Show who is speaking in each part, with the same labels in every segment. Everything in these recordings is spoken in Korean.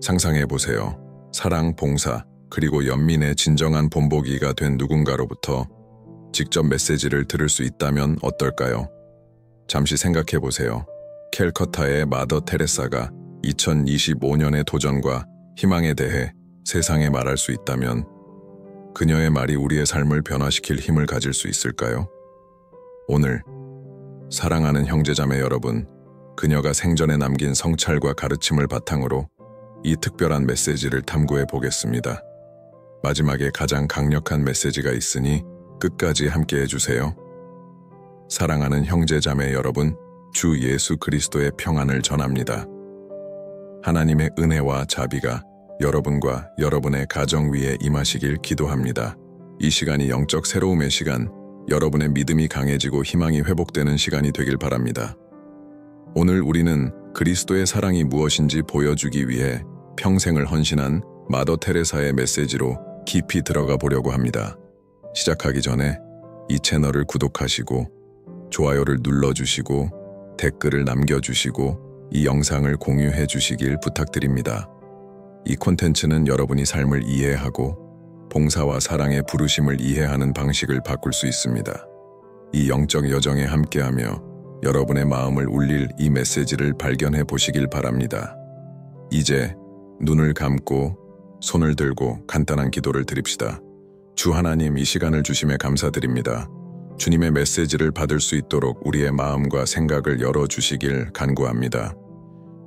Speaker 1: 상상해보세요. 사랑, 봉사, 그리고 연민의 진정한 본보기가 된 누군가로부터 직접 메시지를 들을 수 있다면 어떨까요? 잠시 생각해보세요. 캘커타의 마더 테레사가 2025년의 도전과 희망에 대해 세상에 말할 수 있다면 그녀의 말이 우리의 삶을 변화시킬 힘을 가질 수 있을까요? 오늘 사랑하는 형제자매 여러분, 그녀가 생전에 남긴 성찰과 가르침을 바탕으로 이 특별한 메시지를 탐구해 보겠습니다. 마지막에 가장 강력한 메시지가 있으니 끝까지 함께 해주세요. 사랑하는 형제자매 여러분, 주 예수 그리스도의 평안을 전합니다. 하나님의 은혜와 자비가 여러분과 여러분의 가정 위에 임하시길 기도합니다. 이 시간이 영적 새로움의 시간, 여러분의 믿음이 강해지고 희망이 회복되는 시간이 되길 바랍니다. 오늘 우리는 그리스도의 사랑이 무엇인지 보여주기 위해 평생을 헌신한 마더 테레사의 메시지로 깊이 들어가 보려고 합니다. 시작하기 전에 이 채널을 구독하시고 좋아요를 눌러주시고 댓글을 남겨주시고 이 영상을 공유해 주시길 부탁드립니다. 이 콘텐츠는 여러분이 삶을 이해하고 봉사와 사랑의 부르심을 이해하는 방식을 바꿀 수 있습니다. 이 영적 여정에 함께하며 여러분의 마음을 울릴 이 메시지를 발견해 보시길 바랍니다. 이제 눈을 감고 손을 들고 간단한 기도를 드립시다. 주 하나님, 이 시간을 주심에 감사드립니다. 주님의 메시지를 받을 수 있도록 우리의 마음과 생각을 열어주시길 간구합니다.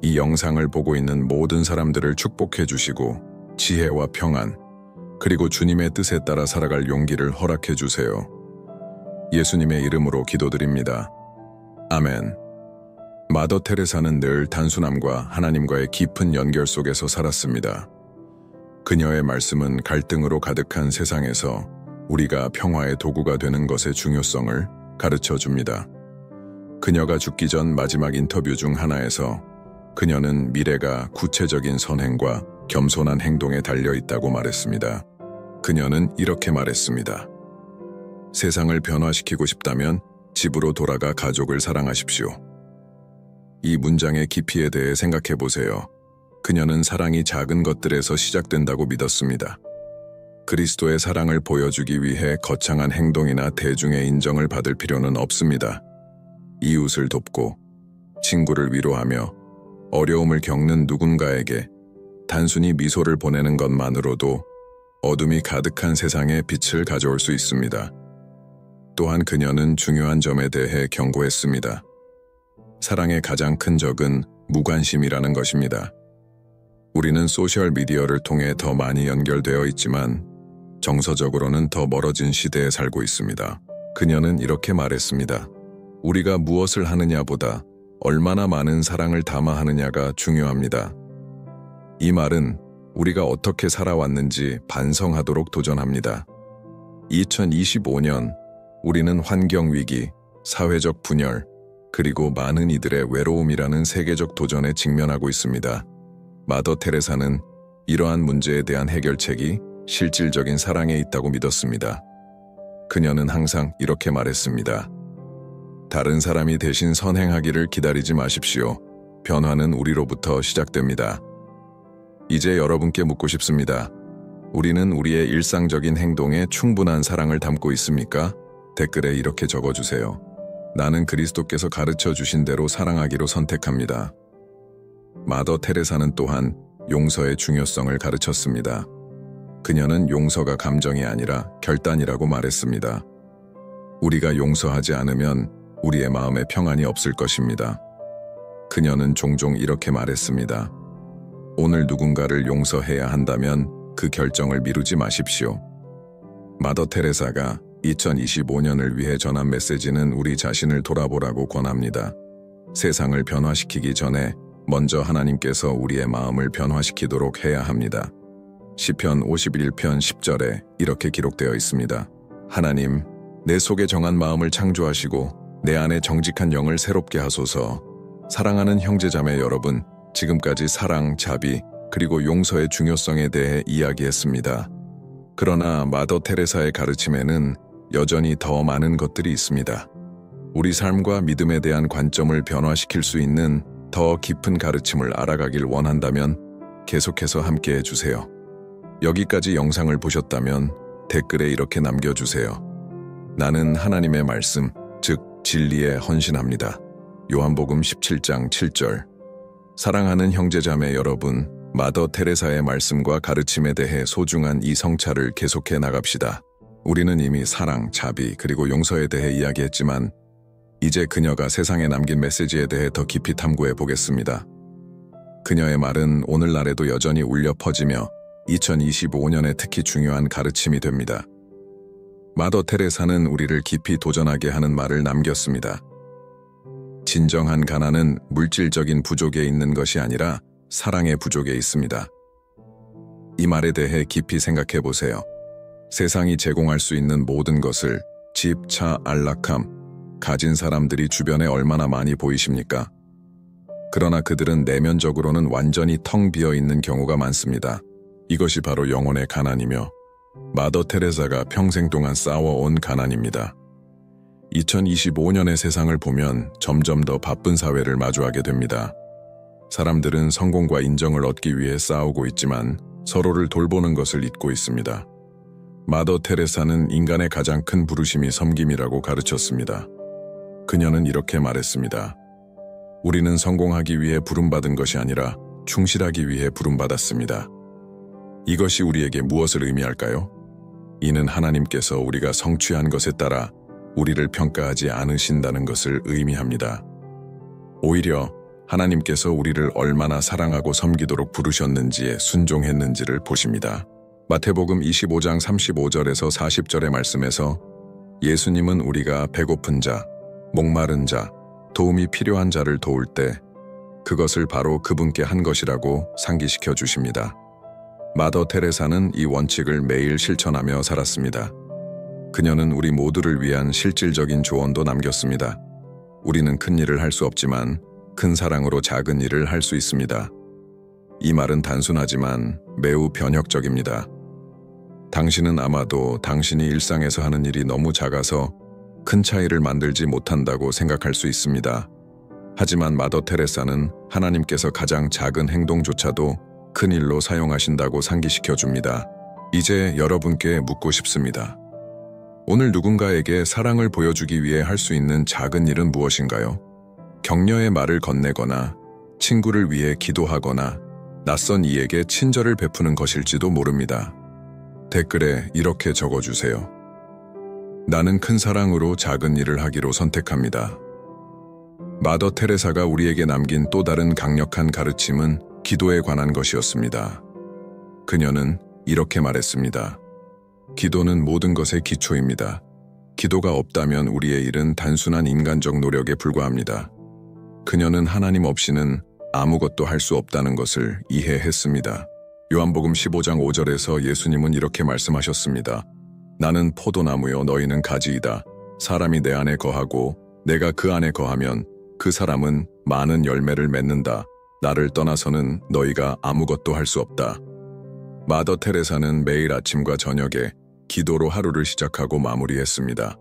Speaker 1: 이 영상을 보고 있는 모든 사람들을 축복해 주시고 지혜와 평안, 그리고 주님의 뜻에 따라 살아갈 용기를 허락해 주세요. 예수님의 이름으로 기도드립니다. 아멘. 마더 테레사는 늘 단순함과 하나님과의 깊은 연결 속에서 살았습니다. 그녀의 말씀은 갈등으로 가득한 세상에서 우리가 평화의 도구가 되는 것의 중요성을 가르쳐 줍니다. 그녀가 죽기 전 마지막 인터뷰 중 하나에서 그녀는 미래가 구체적인 선행과 겸손한 행동에 달려 있다고 말했습니다. 그녀는 이렇게 말했습니다. 세상을 변화시키고 싶다면 집으로 돌아가 가족을 사랑하십시오. 이 문장의 깊이에 대해 생각해 보세요. 그녀는 사랑이 작은 것들에서 시작된다고 믿었습니다. 그리스도의 사랑을 보여주기 위해 거창한 행동이나 대중의 인정을 받을 필요는 없습니다. 이웃을 돕고 친구를 위로하며 어려움을 겪는 누군가에게 단순히 미소를 보내는 것만으로도 어둠이 가득한 세상에 빛을 가져올 수 있습니다. 또한 그녀는 중요한 점에 대해 경고했습니다. 사랑의 가장 큰 적은 무관심이라는 것입니다. 우리는 소셜미디어를 통해 더 많이 연결되어 있지만 정서적으로는 더 멀어진 시대에 살고 있습니다. 그녀는 이렇게 말했습니다. 우리가 무엇을 하느냐보다 얼마나 많은 사랑을 담아하느냐가 중요합니다. 이 말은 우리가 어떻게 살아왔는지 반성하도록 도전합니다. 2025년, 우리는 환경위기, 사회적 분열, 그리고 많은 이들의 외로움이라는 세계적 도전에 직면하고 있습니다. 마더 테레사는 이러한 문제에 대한 해결책이 실질적인 사랑에 있다고 믿었습니다. 그녀는 항상 이렇게 말했습니다. 다른 사람이 대신 선행하기를 기다리지 마십시오. 변화는 우리로부터 시작됩니다. 이제 여러분께 묻고 싶습니다. 우리는 우리의 일상적인 행동에 충분한 사랑을 담고 있습니까? 댓글에 이렇게 적어주세요. 나는 그리스도께서 가르쳐 주신 대로 사랑하기로 선택합니다. 마더 테레사는 또한 용서의 중요성을 가르쳤습니다. 그녀는 용서가 감정이 아니라 결단이라고 말했습니다. 우리가 용서하지 않으면 우리의 마음에 평안이 없을 것입니다. 그녀는 종종 이렇게 말했습니다. 오늘 누군가를 용서해야 한다면 그 결정을 미루지 마십시오. 마더 테레사가 2025년을 위해 전한 메시지는 우리 자신을 돌아보라고 권합니다. 세상을 변화시키기 전에 먼저 하나님께서 우리의 마음을 변화시키도록 해야 합니다. 시편 51편 10절에 이렇게 기록되어 있습니다. 하나님, 내 속에 정한 마음을 창조하시고 내 안에 정직한 영을 새롭게 하소서. 사랑하는 형제자매 여러분, 지금까지 사랑, 자비, 그리고 용서의 중요성에 대해 이야기했습니다. 그러나 마더 테레사의 가르침에는 여전히 더 많은 것들이 있습니다. 우리 삶과 믿음에 대한 관점을 변화시킬 수 있는 더 깊은 가르침을 알아가길 원한다면 계속해서 함께 해주세요. 여기까지 영상을 보셨다면 댓글에 이렇게 남겨주세요. 나는 하나님의 말씀, 즉 진리에 헌신합니다. 요한복음 17장 7절. 사랑하는 형제자매 여러분, 마더 테레사의 말씀과 가르침에 대해 소중한 이 성찰을 계속해 나갑시다. 우리는 이미 사랑, 자비, 그리고 용서에 대해 이야기했지만 이제 그녀가 세상에 남긴 메시지에 대해 더 깊이 탐구해 보겠습니다. 그녀의 말은 오늘날에도 여전히 울려 퍼지며 2025년에 특히 중요한 가르침이 됩니다. 마더 테레사는 우리를 깊이 도전하게 하는 말을 남겼습니다. 진정한 가난은 물질적인 부족에 있는 것이 아니라 사랑의 부족에 있습니다. 이 말에 대해 깊이 생각해 보세요. 세상이 제공할 수 있는 모든 것을, 집, 차, 안락함, 가진 사람들이 주변에 얼마나 많이 보이십니까? 그러나 그들은 내면적으로는 완전히 텅 비어 있는 경우가 많습니다. 이것이 바로 영혼의 가난이며 마더 테레사가 평생 동안 싸워온 가난입니다. 2025년의 세상을 보면 점점 더 바쁜 사회를 마주하게 됩니다. 사람들은 성공과 인정을 얻기 위해 싸우고 있지만 서로를 돌보는 것을 잊고 있습니다. 마더 테레사는 인간의 가장 큰 부르심이 섬김이라고 가르쳤습니다. 그녀는 이렇게 말했습니다. 우리는 성공하기 위해 부름받은 것이 아니라 충실하기 위해 부름받았습니다. 이것이 우리에게 무엇을 의미할까요? 이는 하나님께서 우리가 성취한 것에 따라 우리를 평가하지 않으신다는 것을 의미합니다. 오히려 하나님께서 우리를 얼마나 사랑하고 섬기도록 부르셨는지에 순종했는지를 보십니다. 마태복음 25장 35절에서 40절의 말씀에서 예수님은 우리가 배고픈 자, 목마른 자, 도움이 필요한 자를 도울 때 그것을 바로 그분께 한 것이라고 상기시켜 주십니다. 마더 테레사는 이 원칙을 매일 실천하며 살았습니다. 그녀는 우리 모두를 위한 실질적인 조언도 남겼습니다. 우리는 큰 일을 할 수 없지만 큰 사랑으로 작은 일을 할 수 있습니다. 이 말은 단순하지만 매우 변혁적입니다. 당신은 아마도 당신이 일상에서 하는 일이 너무 작아서 큰 차이를 만들지 못한다고 생각할 수 있습니다. 하지만 마더 테레사는 하나님께서 가장 작은 행동조차도 큰 일로 사용하신다고 상기시켜 줍니다. 이제 여러분께 묻고 싶습니다. 오늘 누군가에게 사랑을 보여주기 위해 할 수 있는 작은 일은 무엇인가요? 격려의 말을 건네거나 친구를 위해 기도하거나 낯선 이에게 친절을 베푸는 것일지도 모릅니다. 댓글에 이렇게 적어주세요. 나는 큰 사랑으로 작은 일을 하기로 선택합니다. 마더 테레사가 우리에게 남긴 또 다른 강력한 가르침은 기도에 관한 것이었습니다. 그녀는 이렇게 말했습니다. 기도는 모든 것의 기초입니다. 기도가 없다면 우리의 일은 단순한 인간적 노력에 불과합니다. 그녀는 하나님 없이는 아무것도 할 수 없다는 것을 이해했습니다. 요한복음 15장 5절에서 예수님은 이렇게 말씀하셨습니다. 나는 포도나무요 너희는 가지이다. 사람이 내 안에 거하고 내가 그 안에 거하면 그 사람은 많은 열매를 맺는다. 나를 떠나서는 너희가 아무것도 할 수 없다. 마더 테레사는 매일 아침과 저녁에 기도로 하루를 시작하고 마무리했습니다.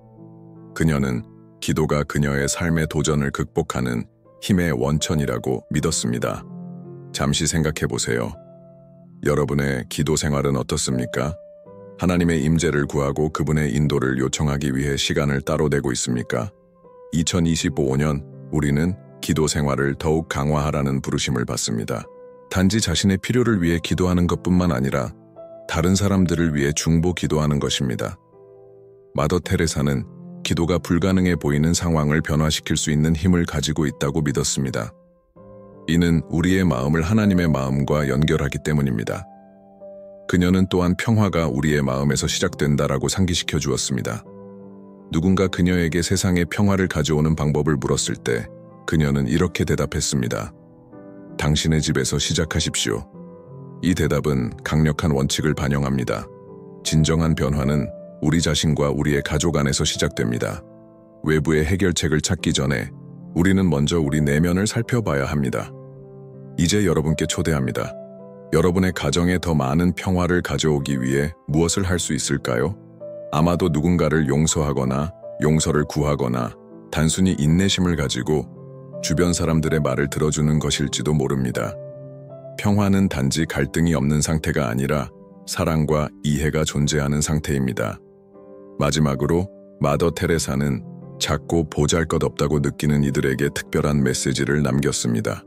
Speaker 1: 그녀는 기도가 그녀의 삶의 도전을 극복하는 힘의 원천이라고 믿었습니다. 잠시 생각해 보세요. 여러분의 기도 생활은 어떻습니까? 하나님의 임재를 구하고 그분의 인도를 요청하기 위해 시간을 따로 내고 있습니까? 2025년 우리는 기도 생활을 더욱 강화하라는 부르심을 받습니다. 단지 자신의 필요를 위해 기도하는 것뿐만 아니라 다른 사람들을 위해 중보 기도하는 것입니다. 마더 테레사는 기도가 불가능해 보이는 상황을 변화시킬 수 있는 힘을 가지고 있다고 믿었습니다. 이는 우리의 마음을 하나님의 마음과 연결하기 때문입니다. 그녀는 또한 평화가 우리의 마음에서 시작된다라고 상기시켜 주었습니다. 누군가 그녀에게 세상의 평화를 가져오는 방법을 물었을 때 그녀는 이렇게 대답했습니다. 당신의 집에서 시작하십시오. 이 대답은 강력한 원칙을 반영합니다. 진정한 변화는 우리 자신과 우리의 가족 안에서 시작됩니다. 외부의 해결책을 찾기 전에 우리는 먼저 우리 내면을 살펴봐야 합니다. 이제 여러분께 초대합니다. 여러분의 가정에 더 많은 평화를 가져오기 위해 무엇을 할 수 있을까요? 아마도 누군가를 용서하거나 용서를 구하거나 단순히 인내심을 가지고 주변 사람들의 말을 들어주는 것일지도 모릅니다. 평화는 단지 갈등이 없는 상태가 아니라 사랑과 이해가 존재하는 상태입니다. 마지막으로 마더 테레사는 작고 보잘것없다고 느끼는 이들에게 특별한 메시지를 남겼습니다.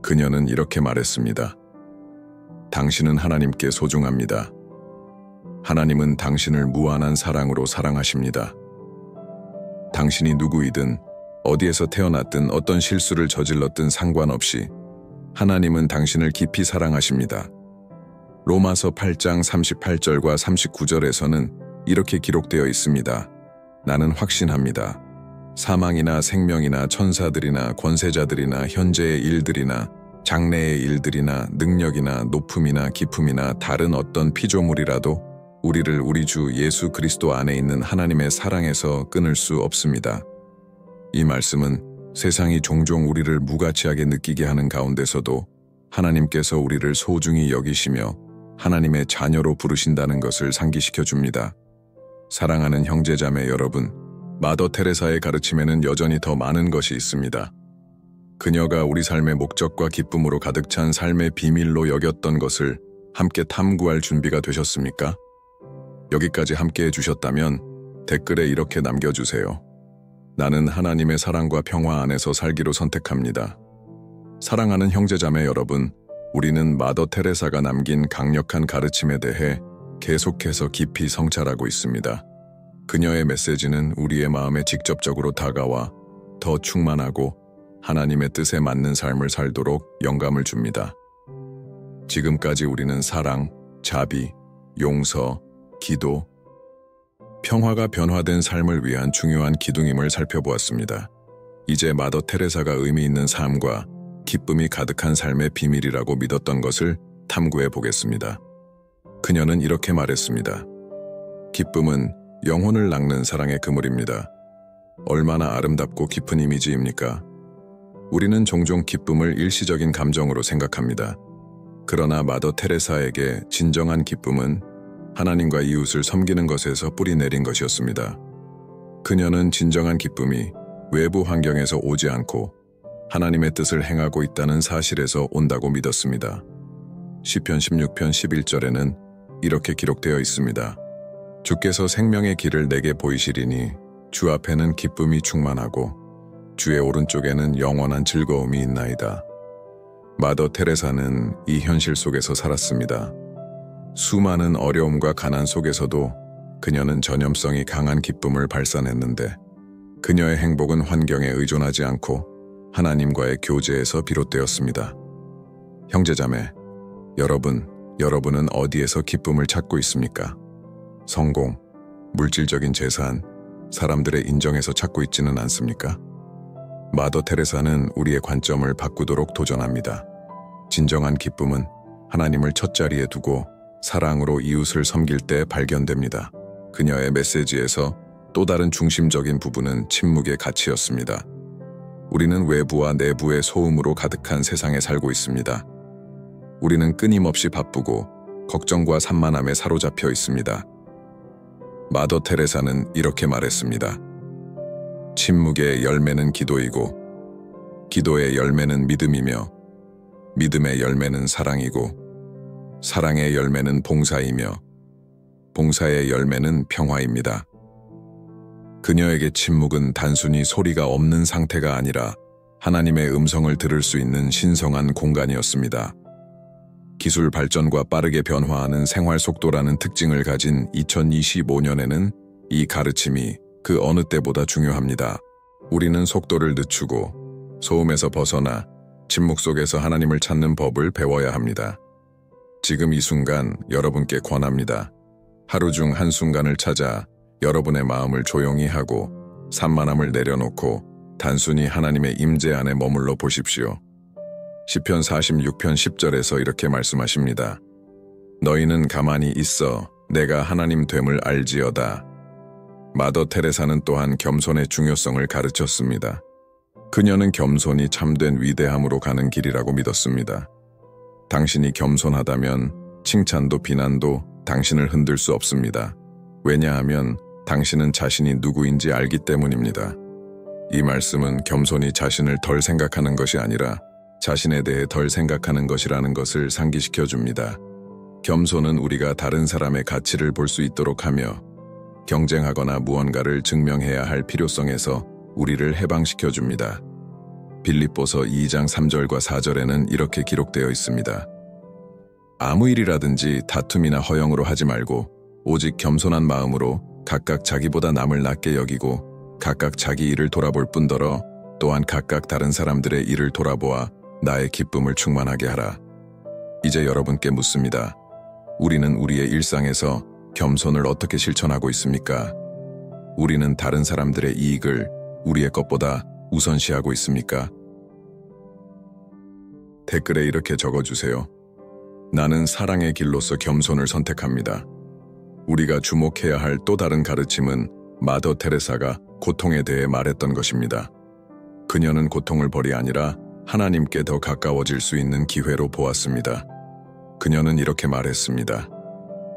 Speaker 1: 그녀는 이렇게 말했습니다. 당신은 하나님께 소중합니다. 하나님은 당신을 무한한 사랑으로 사랑하십니다. 당신이 누구이든 어디에서 태어났든 어떤 실수를 저질렀든 상관없이 하나님은 당신을 깊이 사랑하십니다. 로마서 8장 38절과 39절에서는 이렇게 기록되어 있습니다. 나는 확신합니다. 사망이나 생명이나 천사들이나 권세자들이나 현재의 일들이나 장래의 일들이나 능력이나 높음이나 깊음이나 다른 어떤 피조물이라도 우리를 우리 주 예수 그리스도 안에 있는 하나님의 사랑에서 끊을 수 없습니다. 이 말씀은 세상이 종종 우리를 무가치하게 느끼게 하는 가운데서도 하나님께서 우리를 소중히 여기시며 하나님의 자녀로 부르신다는 것을 상기시켜 줍니다. 사랑하는 형제자매 여러분, 마더 테레사의 가르침에는 여전히 더 많은 것이 있습니다. 그녀가 우리 삶의 목적과 기쁨으로 가득 찬 삶의 비밀로 여겼던 것을 함께 탐구할 준비가 되셨습니까? 여기까지 함께 해주셨다면 댓글에 이렇게 남겨주세요. 나는 하나님의 사랑과 평화 안에서 살기로 선택합니다. 사랑하는 형제자매 여러분, 우리는 마더 테레사가 남긴 강력한 가르침에 대해 계속해서 깊이 성찰하고 있습니다. 그녀의 메시지는 우리의 마음에 직접적으로 다가와 더 충만하고 하나님의 뜻에 맞는 삶을 살도록 영감을 줍니다. 지금까지 우리는 사랑, 자비, 용서, 기도, 평화가 변화된 삶을 위한 중요한 기둥임을 살펴보았습니다. 이제 마더 테레사가 의미 있는 삶과 기쁨이 가득한 삶의 비밀이라고 믿었던 것을 탐구해 보겠습니다. 그녀는 이렇게 말했습니다. 기쁨은 영혼을 낚는 사랑의 그물입니다. 얼마나 아름답고 깊은 이미지입니까? 우리는 종종 기쁨을 일시적인 감정으로 생각합니다. 그러나 마더 테레사에게 진정한 기쁨은 하나님과 이웃을 섬기는 것에서 뿌리 내린 것이었습니다. 그녀는 진정한 기쁨이 외부 환경에서 오지 않고 하나님의 뜻을 행하고 있다는 사실에서 온다고 믿었습니다. 시편 16편 11절에는 이렇게 기록되어 있습니다. 주께서 생명의 길을 내게 보이시리니 주 앞에는 기쁨이 충만하고 주의 오른쪽에는 영원한 즐거움이 있나이다. 마더 테레사는 이 현실 속에서 살았습니다. 수많은 어려움과 가난 속에서도 그녀는 전염성이 강한 기쁨을 발산했는데 그녀의 행복은 환경에 의존하지 않고 하나님과의 교제에서 비롯되었습니다. 형제자매, 여러분은 어디에서 기쁨을 찾고 있습니까? 성공, 물질적인 재산, 사람들의 인정에서 찾고 있지는 않습니까? 마더 테레사는 우리의 관점을 바꾸도록 도전합니다. 진정한 기쁨은 하나님을 첫자리에 두고 사랑으로 이웃을 섬길 때 발견됩니다. 그녀의 메시지에서 또 다른 중심적인 부분은 침묵의 가치였습니다. 우리는 외부와 내부의 소음으로 가득한 세상에 살고 있습니다. 우리는 끊임없이 바쁘고 걱정과 산만함에 사로잡혀 있습니다. 마더 테레사는 이렇게 말했습니다. 침묵의 열매는 기도이고 기도의 열매는 믿음이며 믿음의 열매는 사랑이고 사랑의 열매는 봉사이며 봉사의 열매는 평화입니다. 그녀에게 침묵은 단순히 소리가 없는 상태가 아니라 하나님의 음성을 들을 수 있는 신성한 공간이었습니다. 기술 발전과 빠르게 변화하는 생활 속도라는 특징을 가진 2025년에는 이 가르침이 그 어느 때보다 중요합니다. 우리는 속도를 늦추고 소음에서 벗어나 침묵 속에서 하나님을 찾는 법을 배워야 합니다. 지금 이 순간 여러분께 권합니다. 하루 중 한순간을 찾아 여러분의 마음을 조용히 하고 산만함을 내려놓고 단순히 하나님의 임재 안에 머물러 보십시오. 시편 46편 10절에서 이렇게 말씀하십니다. 너희는 가만히 있어 내가 하나님 됨을 알지어다. 마더 테레사는 또한 겸손의 중요성을 가르쳤습니다. 그녀는 겸손이 참된 위대함으로 가는 길이라고 믿었습니다. 당신이 겸손하다면 칭찬도 비난도 당신을 흔들 수 없습니다. 왜냐하면 당신은 자신이 누구인지 알기 때문입니다. 이 말씀은 겸손이 자신을 덜 생각하는 것이 아니라 자신에 대해 덜 생각하는 것이라는 것을 상기시켜 줍니다. 겸손은 우리가 다른 사람의 가치를 볼 수 있도록 하며 경쟁하거나 무언가를 증명해야 할 필요성에서 우리를 해방시켜 줍니다. 빌립보서 2장 3절과 4절에는 이렇게 기록되어 있습니다. 아무 일이라든지 다툼이나 허영으로 하지 말고 오직 겸손한 마음으로 각각 자기보다 남을 낮게 여기고 각각 자기 일을 돌아볼 뿐더러 또한 각각 다른 사람들의 일을 돌아보아 나의 기쁨을 충만하게 하라. 이제 여러분께 묻습니다. 우리는 우리의 일상에서 겸손을 어떻게 실천하고 있습니까? 우리는 다른 사람들의 이익을 우리의 것보다 우선시하고 있습니까? 댓글에 이렇게 적어주세요. 나는 사랑의 길로서 겸손을 선택합니다. 우리가 주목해야 할 또 다른 가르침은 마더 테레사가 고통에 대해 말했던 것입니다. 그녀는 고통을 벌이 아니라 하나님께 더 가까워질 수 있는 기회로 보았습니다. 그녀는 이렇게 말했습니다.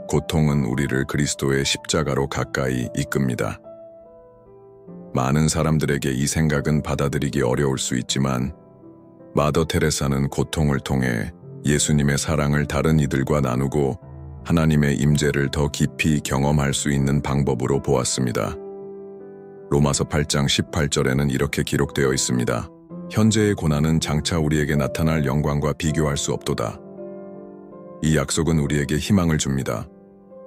Speaker 1: 고통은 우리를 그리스도의 십자가로 가까이 이끕니다. 많은 사람들에게 이 생각은 받아들이기 어려울 수 있지만 마더 테레사는 고통을 통해 예수님의 사랑을 다른 이들과 나누고 하나님의 임재를 더 깊이 경험할 수 있는 방법으로 보았습니다. 로마서 8장 18절에는 이렇게 기록되어 있습니다. 현재의 고난은 장차 우리에게 나타날 영광과 비교할 수 없도다. 이 약속은 우리에게 희망을 줍니다.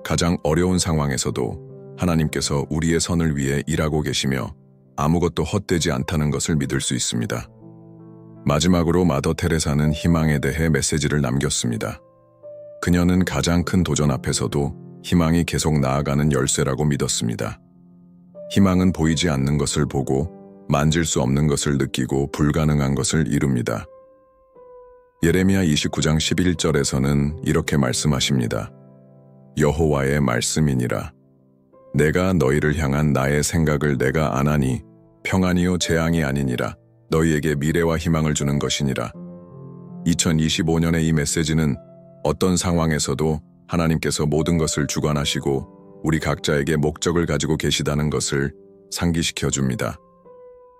Speaker 1: 가장 어려운 상황에서도 하나님께서 우리의 선을 위해 일하고 계시며 아무것도 헛되지 않다는 것을 믿을 수 있습니다. 마지막으로 마더 테레사는 희망에 대해 메시지를 남겼습니다. 그녀는 가장 큰 도전 앞에서도 희망이 계속 나아가는 열쇠라고 믿었습니다. 희망은 보이지 않는 것을 보고 만질 수 없는 것을 느끼고 불가능한 것을 이룹니다. 예레미야 29장 11절에서는 이렇게 말씀하십니다. 여호와의 말씀이니라. 내가 너희를 향한 나의 생각을 내가 아나니 평안이요 재앙이 아니니라. 너희에게 미래와 희망을 주는 것이니라. 2025년의 이 메시지는 어떤 상황에서도 하나님께서 모든 것을 주관하시고 우리 각자에게 목적을 가지고 계시다는 것을 상기시켜 줍니다.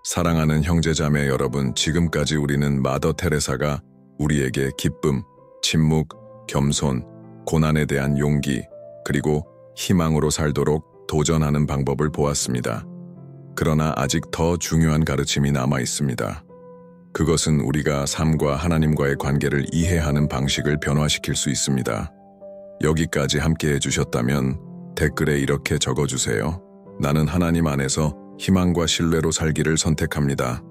Speaker 1: 사랑하는 형제자매 여러분, 지금까지 우리는 마더 테레사가 우리에게 기쁨, 침묵, 겸손, 고난에 대한 용기, 그리고 희망으로 살도록 도전하는 방법을 보았습니다. 그러나 아직 더 중요한 가르침이 남아 있습니다. 그것은 우리가 삶과 하나님과의 관계를 이해하는 방식을 변화시킬 수 있습니다. 여기까지 함께 해주셨다면 댓글에 이렇게 적어주세요. 나는 하나님 안에서 희망과 신뢰로 살기를 선택합니다.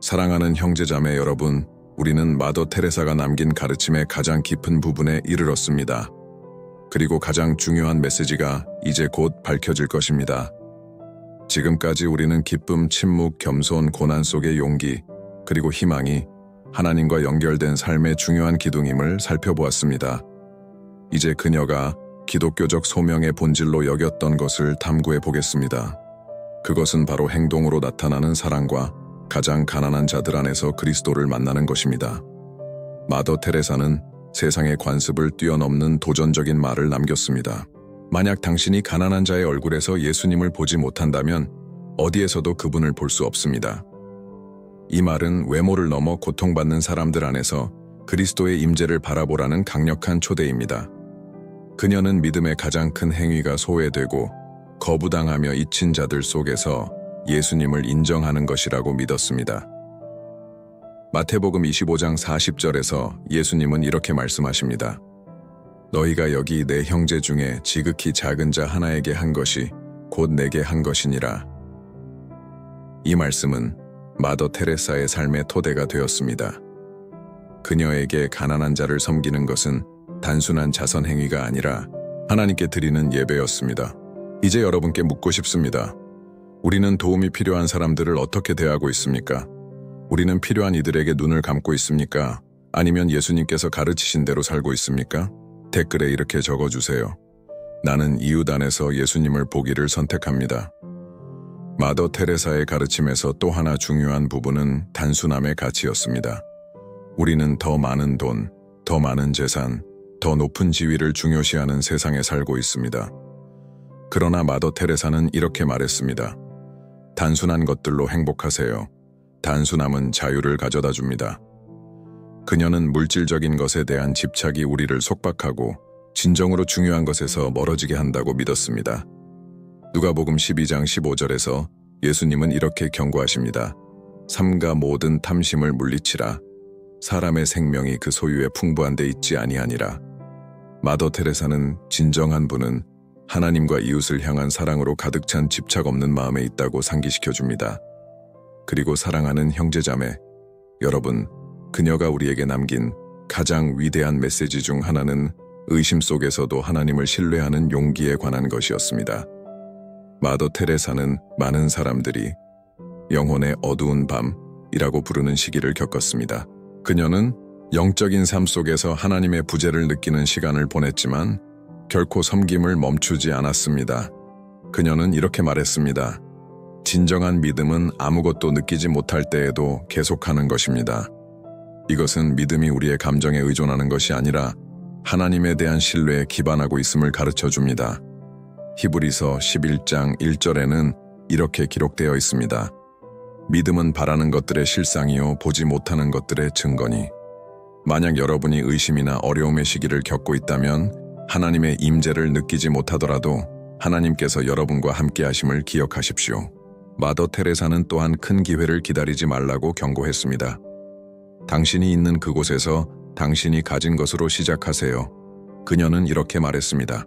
Speaker 1: 사랑하는 형제자매 여러분, 우리는 마더 테레사가 남긴 가르침의 가장 깊은 부분에 이르렀습니다. 그리고 가장 중요한 메시지가 이제 곧 밝혀질 것입니다. 지금까지 우리는 기쁨, 침묵, 겸손, 고난 속의 용기, 그리고 희망이 하나님과 연결된 삶의 중요한 기둥임을 살펴보았습니다. 이제 그녀가 기독교적 소명의 본질로 여겼던 것을 탐구해 보겠습니다. 그것은 바로 행동으로 나타나는 사랑과 가장 가난한 자들 안에서 그리스도를 만나는 것입니다. 마더 테레사는 세상의 관습을 뛰어넘는 도전적인 말을 남겼습니다. 만약 당신이 가난한 자의 얼굴에서 예수님을 보지 못한다면 어디에서도 그분을 볼 수 없습니다. 이 말은 외모를 넘어 고통받는 사람들 안에서 그리스도의 임재를 바라보라는 강력한 초대입니다. 그녀는 믿음의 가장 큰 행위가 소외되고 거부당하며 잊힌 자들 속에서 예수님을 인정하는 것이라고 믿었습니다. 마태복음 25장 40절에서 예수님은 이렇게 말씀하십니다. 너희가 여기 내 형제 중에 지극히 작은 자 하나에게 한 것이 곧 내게 한 것이니라. 이 말씀은 마더 테레사의 삶의 토대가 되었습니다. 그녀에게 가난한 자를 섬기는 것은 단순한 자선 행위가 아니라 하나님께 드리는 예배였습니다. 이제 여러분께 묻고 싶습니다. 우리는 도움이 필요한 사람들을 어떻게 대하고 있습니까? 우리는 필요한 이들에게 눈을 감고 있습니까? 아니면 예수님께서 가르치신 대로 살고 있습니까? 댓글에 이렇게 적어주세요. 나는 이웃 안에서 예수님을 보기를 선택합니다. 마더 테레사의 가르침에서 또 하나 중요한 부분은 단순함의 가치였습니다. 우리는 더 많은 돈, 더 많은 재산, 더 높은 지위를 중요시하는 세상에 살고 있습니다. 그러나 마더 테레사는 이렇게 말했습니다. 단순한 것들로 행복하세요. 단순함은 자유를 가져다 줍니다. 그녀는 물질적인 것에 대한 집착이 우리를 속박하고 진정으로 중요한 것에서 멀어지게 한다고 믿었습니다. 누가복음 12장 15절에서 예수님은 이렇게 경고하십니다. 삼가 모든 탐심을 물리치라. 사람의 생명이 그 소유에 풍부한 데 있지 아니하니라. 마더 테레사는 진정한 분은 하나님과 이웃을 향한 사랑으로 가득 찬 집착 없는 마음에 있다고 상기시켜 줍니다. 그리고 사랑하는 형제자매, 여러분, 그녀가 우리에게 남긴 가장 위대한 메시지 중 하나는 의심 속에서도 하나님을 신뢰하는 용기에 관한 것이었습니다. 마더 테레사는 많은 사람들이 영혼의 어두운 밤이라고 부르는 시기를 겪었습니다. 그녀는 영적인 삶 속에서 하나님의 부재를 느끼는 시간을 보냈지만 결코 섬김을 멈추지 않았습니다. 그녀는 이렇게 말했습니다. 진정한 믿음은 아무것도 느끼지 못할 때에도 계속하는 것입니다. 이것은 믿음이 우리의 감정에 의존하는 것이 아니라 하나님에 대한 신뢰에 기반하고 있음을 가르쳐 줍니다. 히브리서 11장 1절에는 이렇게 기록되어 있습니다. 믿음은 바라는 것들의 실상이요 보지 못하는 것들의 증거니. 만약 여러분이 의심이나 어려움의 시기를 겪고 있다면 하나님의 임재를 느끼지 못하더라도 하나님께서 여러분과 함께 하심을 기억하십시오. 마더 테레사는 또한 큰 기회를 기다리지 말라고 경고했습니다. 당신이 있는 그곳에서 당신이 가진 것으로 시작하세요. 그녀는 이렇게 말했습니다.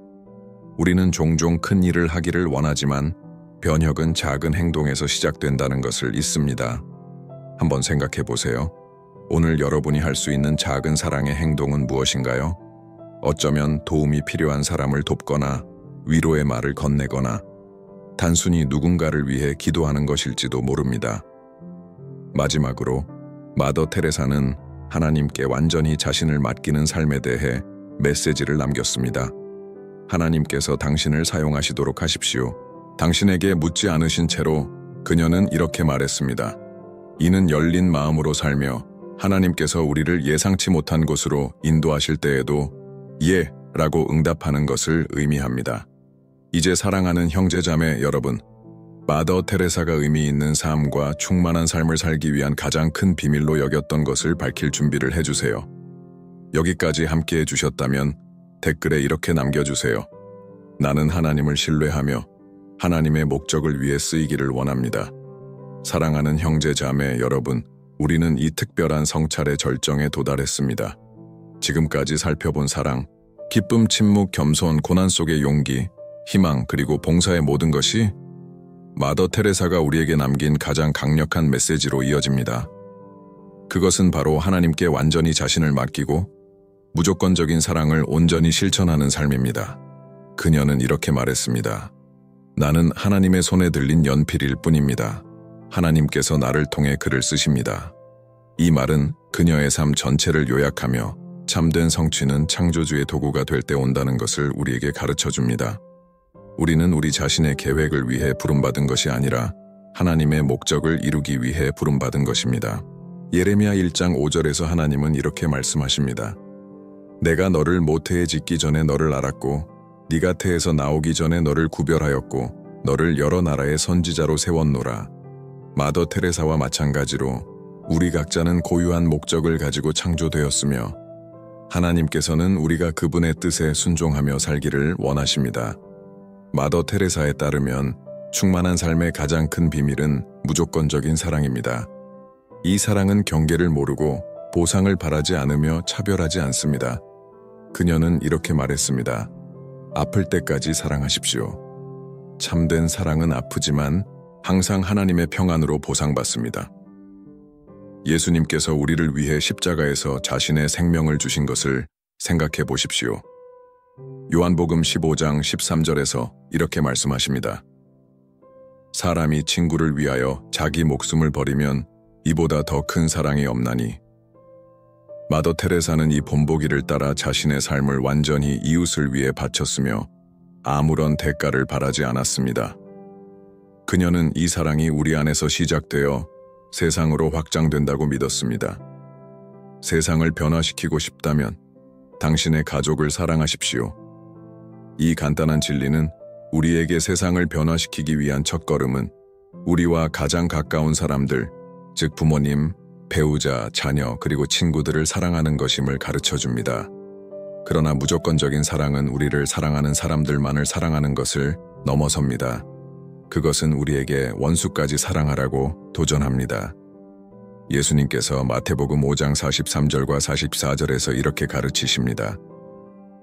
Speaker 1: 우리는 종종 큰 일을 하기를 원하지만 변혁은 작은 행동에서 시작된다는 것을 잊습니다. 한번 생각해 보세요. 오늘 여러분이 할 수 있는 작은 사랑의 행동은 무엇인가요? 어쩌면 도움이 필요한 사람을 돕거나 위로의 말을 건네거나 단순히 누군가를 위해 기도하는 것일지도 모릅니다. 마지막으로 마더 테레사는 하나님께 완전히 자신을 맡기는 삶에 대해 메시지를 남겼습니다. 하나님께서 당신을 사용하시도록 하십시오. 당신에게 묻지 않으신 채로 그녀는 이렇게 말했습니다. 이는 열린 마음으로 살며 하나님께서 우리를 예상치 못한 곳으로 인도하실 때에도 예 라고 응답하는 것을 의미합니다. 이제 사랑하는 형제자매 여러분, 마더 테레사가 의미 있는 삶과 충만한 삶을 살기 위한 가장 큰 비밀로 여겼던 것을 밝힐 준비를 해주세요. 여기까지 함께 해주셨다면 댓글에 이렇게 남겨주세요. 나는 하나님을 신뢰하며 하나님의 목적을 위해 쓰이기를 원합니다. 사랑하는 형제자매 여러분, 우리는 이 특별한 성찰의 절정에 도달했습니다. 지금까지 살펴본 사랑, 기쁨, 침묵, 겸손, 고난 속의 용기, 희망, 그리고 봉사의 모든 것이 마더 테레사가 우리에게 남긴 가장 강력한 메시지로 이어집니다. 그것은 바로 하나님께 완전히 자신을 맡기고 무조건적인 사랑을 온전히 실천하는 삶입니다. 그녀는 이렇게 말했습니다. 나는 하나님의 손에 들린 연필일 뿐입니다. 하나님께서 나를 통해 글을 쓰십니다. 이 말은 그녀의 삶 전체를 요약하며 참된 성취는 창조주의 도구가 될 때 온다는 것을 우리에게 가르쳐 줍니다. 우리는 우리 자신의 계획을 위해 부름받은 것이 아니라 하나님의 목적을 이루기 위해 부름받은 것입니다. 예레미야 1장 5절에서 하나님은 이렇게 말씀하십니다. 내가 너를 모태에 짓기 전에 너를 알았고 네가 태에서 나오기 전에 너를 구별하였고 너를 여러 나라의 선지자로 세웠노라. 마더 테레사와 마찬가지로 우리 각자는 고유한 목적을 가지고 창조되었으며 하나님께서는 우리가 그분의 뜻에 순종하며 살기를 원하십니다. 마더 테레사에 따르면 충만한 삶의 가장 큰 비밀은 무조건적인 사랑입니다. 이 사랑은 경계를 모르고 보상을 바라지 않으며 차별하지 않습니다. 그녀는 이렇게 말했습니다. 아플 때까지 사랑하십시오. 참된 사랑은 아프지만 항상 하나님의 평안으로 보상받습니다. 예수님께서 우리를 위해 십자가에서 자신의 생명을 주신 것을 생각해 보십시오. 요한복음 15장 13절에서 이렇게 말씀하십니다. 사람이 친구를 위하여 자기 목숨을 버리면 이보다 더 큰 사랑이 없나니. 마더 테레사는 이 본보기를 따라 자신의 삶을 완전히 이웃을 위해 바쳤으며 아무런 대가를 바라지 않았습니다. 그녀는 이 사랑이 우리 안에서 시작되어 세상으로 확장된다고 믿었습니다. 세상을 변화시키고 싶다면 당신의 가족을 사랑하십시오. 이 간단한 진리는 우리에게 세상을 변화시키기 위한 첫걸음은 우리와 가장 가까운 사람들, 즉 부모님, 배우자, 자녀, 그리고 친구들을 사랑하는 것임을 가르쳐 줍니다. 그러나 무조건적인 사랑은 우리를 사랑하는 사람들만을 사랑하는 것을 넘어섭니다. 그것은 우리에게 원수까지 사랑하라고 도전합니다. 예수님께서 마태복음 5장 43절과 44절에서 이렇게 가르치십니다.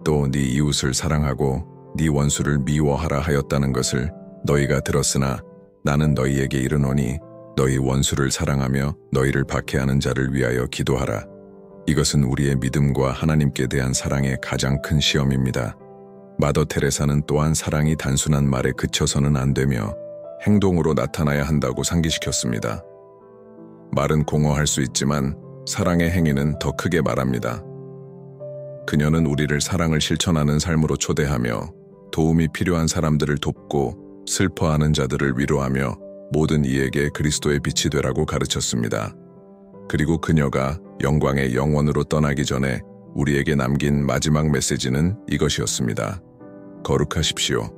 Speaker 1: 또 네 이웃을 사랑하고 네 원수를 미워하라 하였다는 것을 너희가 들었으나 나는 너희에게 이르노니 너희 원수를 사랑하며 너희를 박해하는 자를 위하여 기도하라. 이것은 우리의 믿음과 하나님께 대한 사랑의 가장 큰 시험입니다. 마더 테레사는 또한 사랑이 단순한 말에 그쳐서는 안 되며 행동으로 나타나야 한다고 상기시켰습니다. 말은 공허할 수 있지만 사랑의 행위는 더 크게 말합니다. 그녀는 우리를 사랑을 실천하는 삶으로 초대하며 도움이 필요한 사람들을 돕고 슬퍼하는 자들을 위로하며 모든 이에게 그리스도의 빛이 되라고 가르쳤습니다. 그리고 그녀가 영광의 영원으로 떠나기 전에 우리에게 남긴 마지막 메시지는 이것이었습니다. 거룩하십시오.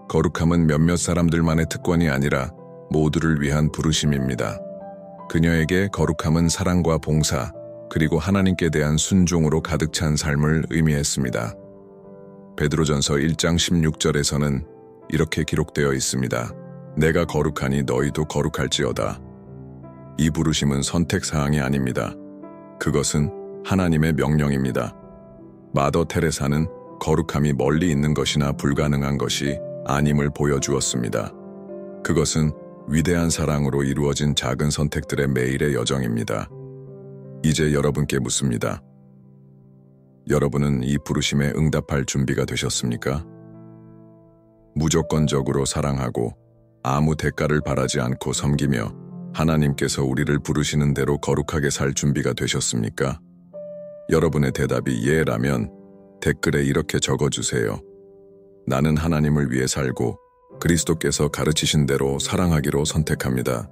Speaker 1: 거룩함은 몇몇 사람들만의 특권이 아니라 모두를 위한 부르심입니다. 그녀에게 거룩함은 사랑과 봉사, 그리고 하나님께 대한 순종으로 가득 찬 삶을 의미했습니다. 베드로전서 1장 16절에서는 이렇게 기록되어 있습니다. 내가 거룩하니 너희도 거룩할지어다. 이 부르심은 선택사항이 아닙니다. 그것은 하나님의 명령입니다. 마더 테레사는 거룩함이 멀리 있는 것이나 불가능한 것이 아님을 보여주었습니다. 그것은 위대한 사랑으로 이루어진 작은 선택들의 매일의 여정입니다. 이제 여러분께 묻습니다. 여러분은 이 부르심에 응답할 준비가 되셨습니까? 무조건적으로 사랑하고 아무 대가를 바라지 않고 섬기며 하나님께서 우리를 부르시는 대로 거룩하게 살 준비가 되셨습니까? 여러분의 대답이 예라면 댓글에 이렇게 적어주세요. 나는 하나님을 위해 살고 그리스도께서 가르치신 대로 사랑하기로 선택합니다.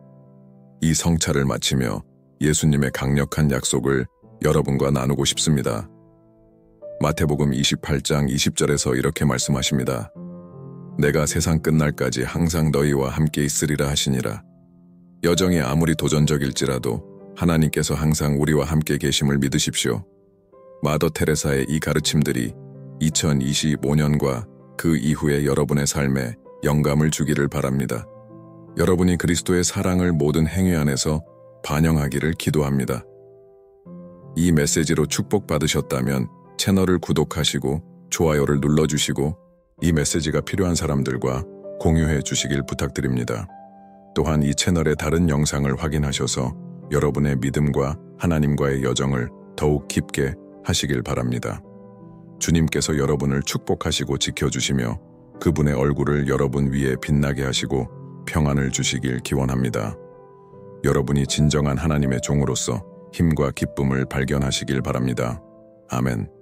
Speaker 1: 이 성찰을 마치며 예수님의 강력한 약속을 여러분과 나누고 싶습니다. 마태복음 28장 20절에서 이렇게 말씀하십니다. 내가 세상 끝날까지 항상 너희와 함께 있으리라 하시니라. 여정이 아무리 도전적일지라도 하나님께서 항상 우리와 함께 계심을 믿으십시오. 마더 테레사의 이 가르침들이 2025년과 그 이후의 여러분의 삶에 영감을 주기를 바랍니다. 여러분이 그리스도의 사랑을 모든 행위 안에서 반영하기를 기도합니다. 이 메시지로 축복받으셨다면 채널을 구독하시고 좋아요를 눌러주시고 이 메시지가 필요한 사람들과 공유해 주시길 부탁드립니다. 또한 이 채널의 다른 영상을 확인하셔서 여러분의 믿음과 하나님과의 여정을 더욱 깊게 하시길 바랍니다. 주님께서 여러분을 축복하시고 지켜주시며 그분의 얼굴을 여러분 위에 빛나게 하시고 평안을 주시길 기원합니다. 여러분이 진정한 하나님의 종으로서 힘과 기쁨을 발견하시길 바랍니다. 아멘.